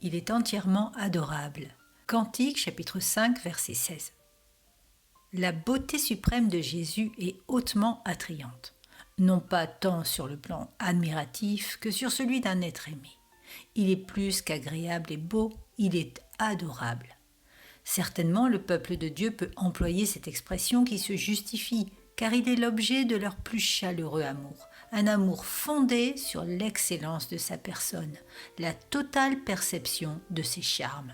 il est entièrement adorable. Cantique chapitre 5 verset 16. La beauté suprême de Jésus est hautement attrayante, non pas tant sur le plan admiratif que sur celui d'un être aimé. Il est plus qu'agréable et beau, il est adorable. Certainement, le peuple de Dieu peut employer cette expression qui se justifie, car il est l'objet de leur plus chaleureux amour, un amour fondé sur l'excellence de sa personne, la totale perception de ses charmes.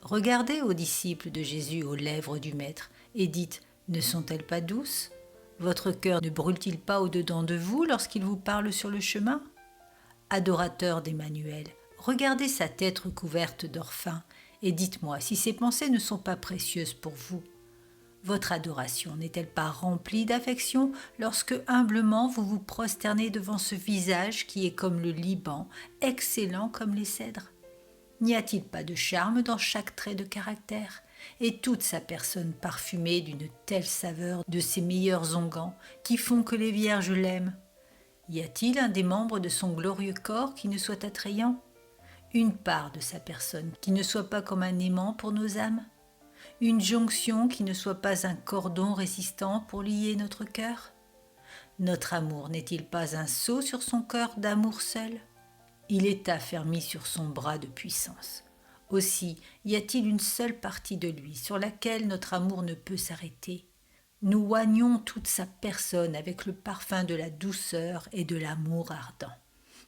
Regardez aux disciples de Jésus aux lèvres du Maître et dites « Ne sont-elles pas douces ? Votre cœur ne brûle-t-il pas au-dedans de vous lorsqu'il vous parle sur le chemin ?» Adorateur d'Emmanuel, regardez sa tête recouverte d'or fin et dites-moi si ces pensées ne sont pas précieuses pour vous. Votre adoration n'est-elle pas remplie d'affection lorsque humblement vous vous prosternez devant ce visage qui est comme le Liban, excellent comme les cèdres ? N'y a-t-il pas de charme dans chaque trait de caractère et toute sa personne parfumée d'une telle saveur de ses meilleurs onguents qui font que les vierges l'aiment ? Y a-t-il un des membres de son glorieux corps qui ne soit attrayant ? Une part de sa personne qui ne soit pas comme un aimant pour nos âmes ? Une jonction qui ne soit pas un cordon résistant pour lier notre cœur ? Notre amour n'est-il pas un sceau sur son cœur d'amour seul ? Il est affermi sur son bras de puissance. Aussi, y a-t-il une seule partie de lui sur laquelle notre amour ne peut s'arrêter ? Nous oignons toute sa personne avec le parfum de la douceur et de l'amour ardent.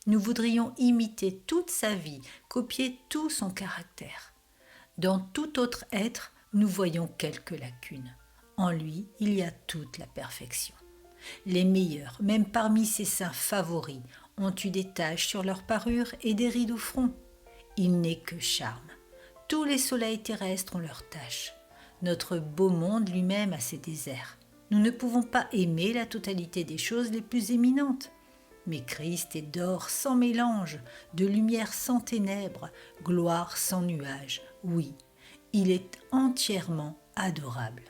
Nous voudrions imiter toute sa vie, copier tout son caractère. Dans tout autre être, nous voyons quelques lacunes. En lui, il y a toute la perfection. Les meilleurs, même parmi ses saints favoris, ont eu des taches sur leur parure et des rides au front. Il n'est que charme. Tous les soleils terrestres ont leurs taches. Notre beau monde lui-même a ses déserts. Nous ne pouvons pas aimer la totalité des choses les plus éminentes. Mais Christ est d'or sans mélange, de lumière sans ténèbres, gloire sans nuages. Oui, il est entièrement adorable.